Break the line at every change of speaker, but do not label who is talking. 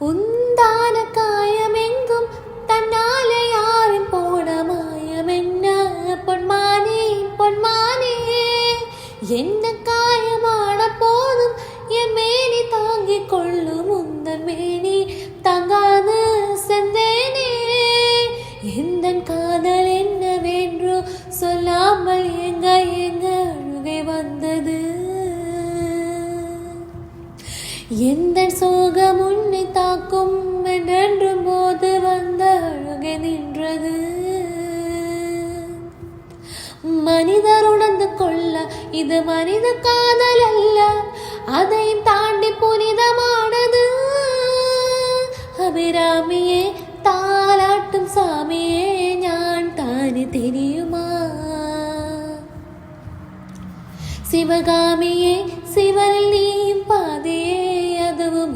உந்தான காயமெங்கும் தன்னால யாரும் போன மாயம் என்ன பொன்மானே பொன்மானே என்ன காயமான போதும் என் மேனி தாங்கிக் கொள்ளும் உந்தன் மேனி தாங்காது செந்தேனே எந்த காதல் என்னவென்று சொல்லாமல் எங்க எங்க அழுகை வந்தது எந்த சோகம் உன்னை தாக்கும் என்றென்றும் போது வந்த அழுகை நின்றது மனிதர் உணர்ந்து கொள்ள இது மனித காதல் அல்ல அதையும் தாண்டி புனிதமான